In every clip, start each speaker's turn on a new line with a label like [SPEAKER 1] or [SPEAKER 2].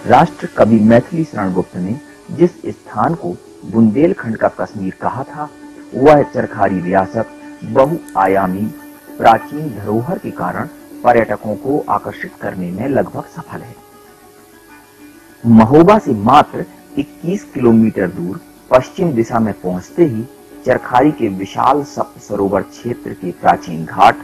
[SPEAKER 1] राष्ट्र कवि मैथिली शरण गुप्त ने जिस स्थान को बुंदेलखंड का कश्मीर कहा था, वह चरखारी रियासत बहुआयामी प्राचीन धरोहर के कारण पर्यटकों को आकर्षित करने में लगभग सफल है। महोबा से मात्र 21 किलोमीटर दूर पश्चिम दिशा में पहुंचते ही चरखारी के विशाल सप्त सरोवर क्षेत्र के प्राचीन घाट,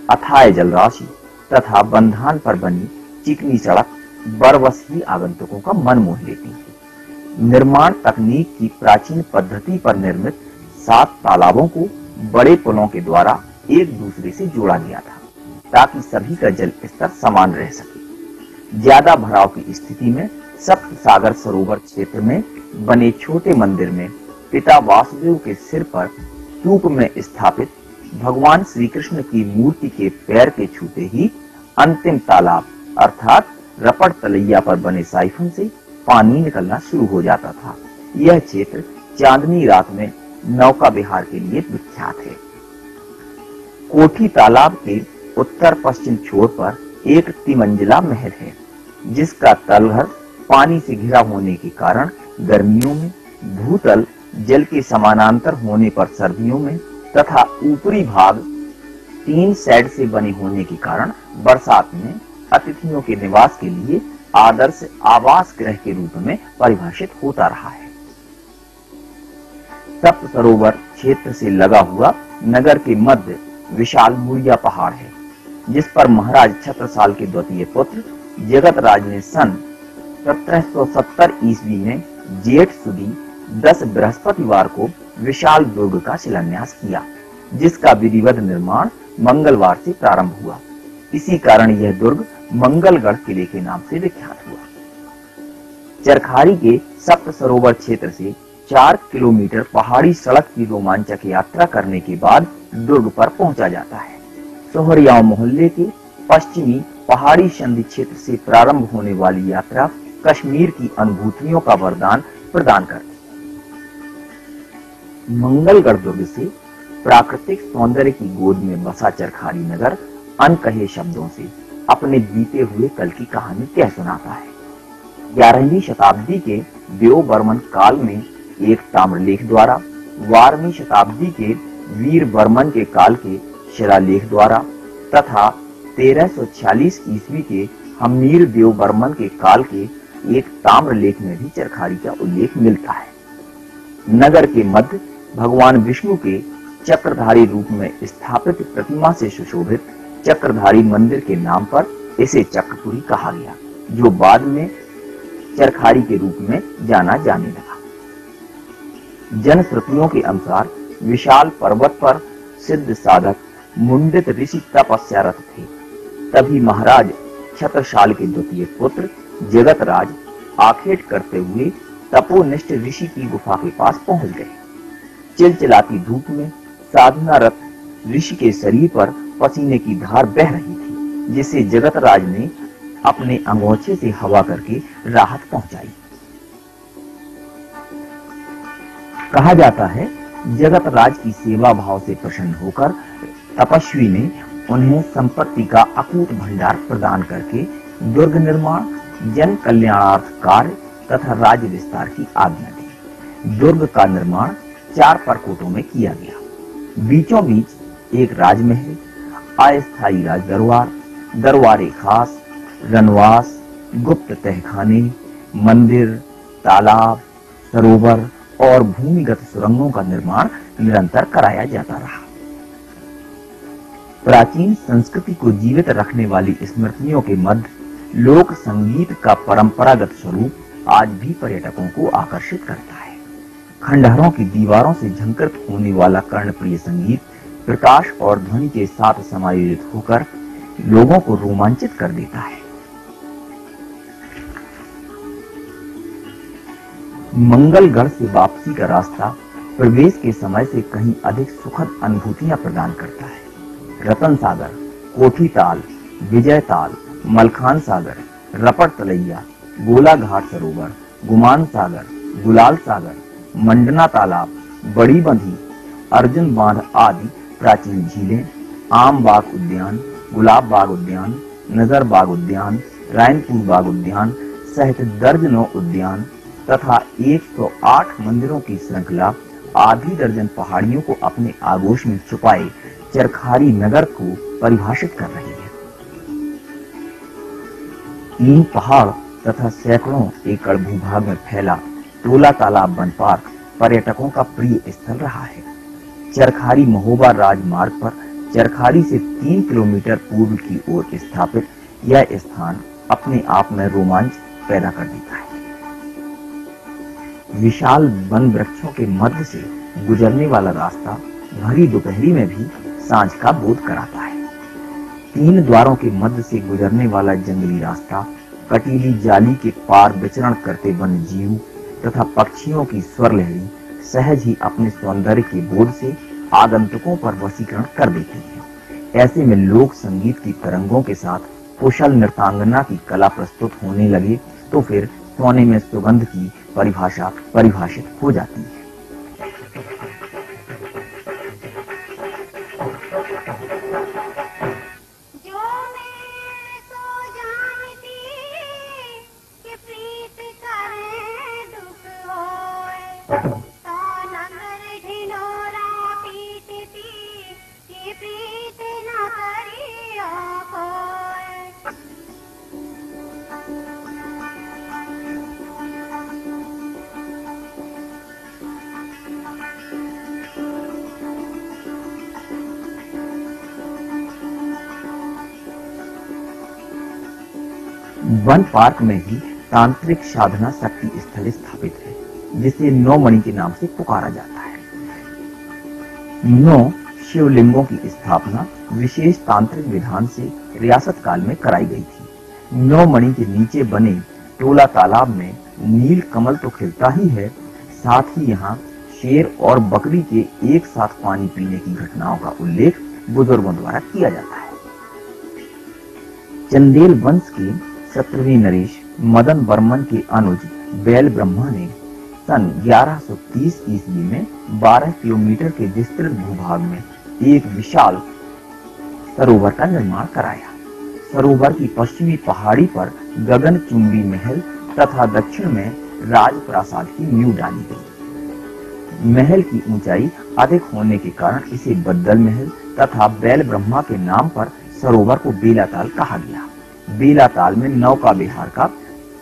[SPEAKER 1] अथाह जलराशि तथा बंधान पर बनी चिकनी सड़क बरबस ही आगंतुकों का मन मोह लेती है। निर्माण तकनीक की प्राचीन पद्धति पर निर्मित 7 तालाबों को बड़े पुलों के द्वारा एक दूसरे से जोड़ा गया था, ताकि सभी का जल स्तर समान रह सके। ज्यादा भराव की स्थिति में सप्त सागर सरोवर क्षेत्र में बने छोटे मंदिर में पिता वासुदेव के सिर पर स्तूप में स्थापित भगवान श्री कृष्ण की मूर्ति के पैर के छूते ही अंतिम तालाब अर्थात रपट तलैया पर बने साइफन से पानी निकलना शुरू हो जाता था। यह क्षेत्र चांदनी रात में नौका विहार के लिए विख्यात है। कोठी तालाब के उत्तर पश्चिम छोर पर एक तिमंजिला महल है, जिसका तलघर पानी से घिरा होने के कारण गर्मियों में, भूतल जल के समानांतर होने पर सर्दियों में तथा ऊपरी भाग 3 साइड से बने होने के कारण बरसात में अतिथियों के निवास के लिए आदर्श आवास गृह के रूप में परिभाषित होता रहा है। सप्त सरोवर क्षेत्र से लगा हुआ नगर के मध्य विशाल मुड़िया पहाड़ है, जिस पर महाराज छत्रसाल के द्वितीय पुत्र जगत राज ने सन 1770 ईस्वी में जेठ सुदी 10 बृहस्पतिवार को विशाल दुर्ग का शिलान्यास किया, जिसका विधिवत निर्माण मंगलवार से प्रारंभ हुआ। इसी कारण यह दुर्ग मंगलगढ़ किले के नाम से विख्यात हुआ। चरखारी के सप्त सरोवर क्षेत्र से 4 किलोमीटर पहाड़ी सड़क की रोमांचक यात्रा करने के बाद दुर्ग पर पहुंचा जाता है। सोहरियाओं मोहल्ले के पश्चिमी पहाड़ी संधि क्षेत्र से प्रारंभ होने वाली यात्रा कश्मीर की अनुभूतियों का वरदान प्रदान करती है। मंगलगढ़ दुर्ग से प्राकृतिक सौंदर्य की गोद में बसा चरखारी नगर अनकहे शब्दों से अपने बीते हुए कल की कहानी कह सुनाता है। 11वीं शताब्दी के देव बर्मन काल में एक ताम्रलेख द्वारा, 12वीं शताब्दी के वीर बर्मन के काल के शिलालेख द्वारा तथा 1346 ईस्वी के हमीर देव बर्मन के काल के एक ताम्रलेख में भी चरखारी का उल्लेख मिलता है। नगर के मध्य भगवान विष्णु के चक्रधारी रूप में स्थापित प्रतिमा से सुशोभित चक्रधारी मंदिर के नाम पर इसे चक्रपुरी कहा गया, जो बाद में चरखारी के रूप में जाना जाने लगा। जनश्रुतियों के अनुसार विशाल पर्वत पर सिद्ध साधक मुंडित ऋषि तपस्यारत थे। तभी महाराज छत्रसाल के द्वितीय पुत्र जगतराज आखेट करते हुए तपोनिष्ठ ऋषि की गुफा के पास पहुंच गए। चिलचिलाती धूप में साधनारत ऋषि के शरीर पर पसीने की धार बह रही थी, जिसे जगतराज ने अपने अंगोछे से हवा करके राहत पहुंचाई। कहा जाता है जगतराज की सेवा भाव से प्रसन्न होकर तपस्वी ने उन्हें संपत्ति का अकूट भंडार प्रदान करके दुर्ग निर्माण, जन कल्याणार्थ कार्य तथा राज्य विस्तार की आज्ञा दी। दुर्ग का निर्माण 4 प्रकोटों में किया गया। बीचों बीच एक राजमहल, अस्थायी राज दरबार, दरबारे खास, रनवास, गुप्त तहखाने, मंदिर, तालाब, सरोवर और भूमिगत सुरंगों का निर्माण निरंतर कराया जाता रहा। प्राचीन संस्कृति को जीवित रखने वाली स्मृतियों के मध्य लोक संगीत का परंपरागत स्वरूप आज भी पर्यटकों को आकर्षित करता है। खंडहरों की दीवारों से झंकृत होने वाला कर्णप्रिय संगीत प्रकाश और ध्वनि के साथ समायोजित होकर लोगों को रोमांचित कर देता है। मंगलगढ़ से वापसी का रास्ता प्रवेश के समय से कहीं अधिक सुखद अनुभूतियां प्रदान करता है। रतन सागर, कोठी ताल, विजय ताल, मलखान सागर, रपट तलैया, गोला घाट सरोवर, गुमान सागर, गुलाल सागर, मंडना तालाब, बड़ी बंधी, अर्जुन बांध आदि प्राचीन झीलें, आम बाग उद्यान, गुलाब बाग उद्यान, नजर बाग उद्यान, रायनपुर बाग उद्यान, सहित दर्जनों उद्यान तथा 108 मंदिरों की श्रृंखला आधी दर्जन पहाड़ियों को अपने आगोश में छुपाए चरखारी नगर को परिभाषित कर रही है। 3 पहाड़ तथा सैकड़ों एकड़ भूभाग में फैला टोला तालाब वन पार्क पर्यटकों का प्रिय स्थल रहा है। चरखारी महोबा राजमार्ग पर चरखारी से 3 किलोमीटर पूर्व की ओर स्थापित यह स्थान अपने आप में रोमांच पैदा कर देता है। विशाल वन वृक्षों के मध्य से गुजरने वाला रास्ता भरी दोपहरी में भी सांझ का बोध कराता है। 3 द्वारों के मध्य से गुजरने वाला जंगली रास्ता कटीली जाली के पार विचरण करते वन्य जीव तथा पक्षियों की स्वर लहरी सहज ही अपने सौंदर्य के बोध से आगंतुकों पर वशीकरण कर देती है। ऐसे में लोक संगीत की तरंगों के साथ कुशल नृत्यांगना की कला प्रस्तुत होने लगे तो फिर सोने में सुगंध की परिभाषा परिभाषित हो जाती है। वन पार्क में ही तांत्रिक साधना शक्ति स्थल स्थापित है, जिसे 9 मणि के नाम से पुकारा जाता है। 9 शिवलिंगों की स्थापना विशेष तांत्रिक विधान से रियासत काल में कराई गई थी। 9 मणि के नीचे बने टोला तालाब में नील कमल तो खिलता ही है, साथ ही यहाँ शेर और बकरी के एक साथ पानी पीने की घटनाओं का उल्लेख बुजुर्गों द्वारा किया जाता है। चंदेल वंश के 17वें नरेश मदन वर्मन के अनुज बैल ब्रह्मा ने सन 1130 ईस्वी में 12 किलोमीटर के विस्तृत भूभाग में एक विशाल सरोवर का निर्माण कराया। सरोवर की पश्चिमी पहाड़ी पर गगनचुंबी महल तथा दक्षिण में राजप्रासाद की नींव डाली गई। महल की ऊंचाई अधिक होने के कारण इसे बद्दल महल तथा बैल ब्रह्मा के नाम पर सरोवर को बेलाताल कहा गया। बेलाताल में नौका विहार का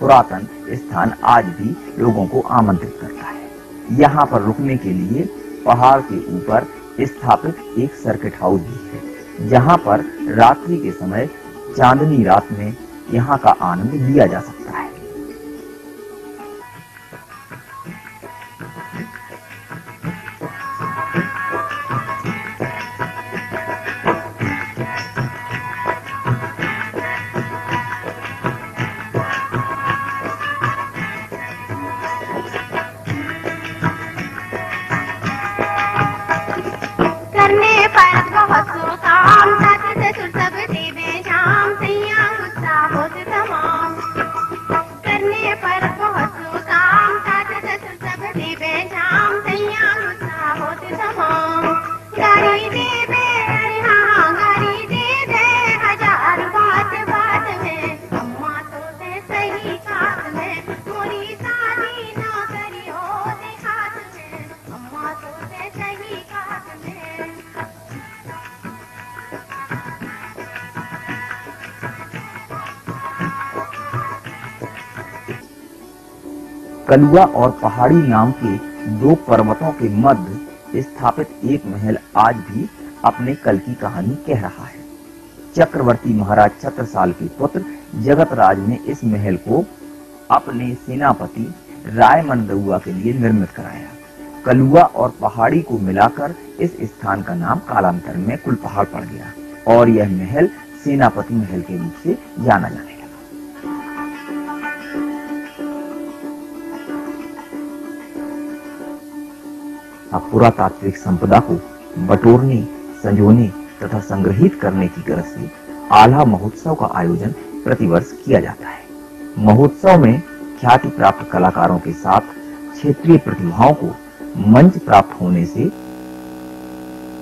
[SPEAKER 1] पुरातन स्थान आज भी लोगों को आमंत्रित करता है। यहाँ पर रुकने के लिए पहाड़ के ऊपर स्थापित एक सर्किट हाउस भी है, जहाँ पर रात्रि के समय चांदनी रात में यहाँ का आनंद लिया जा सकता है। कलुआ और पहाड़ी नाम के 2 पर्वतों के मध्य स्थापित एक महल आज भी अपने कल की कहानी कह रहा है। चक्रवर्ती महाराज छत्रसाल के पुत्र जगतराज ने इस महल को अपने सेनापति रायमन दउआ के लिए निर्मित कराया। कलुआ और पहाड़ी को मिलाकर इस स्थान का नाम कालांतर में कुल पहाड़ पड़ गया और यह महल सेनापति महल के रूप से जाना जाने लगा। पुरातात्विक संपदा को बटोरने, संजोने तथा संग्रहित करने की गरज से आल्हा महोत्सव का आयोजन प्रतिवर्ष किया जाता है। महोत्सव में ख्याति प्राप्त कलाकारों के साथ क्षेत्रीय प्रतिभाओं को मंच प्राप्त होने से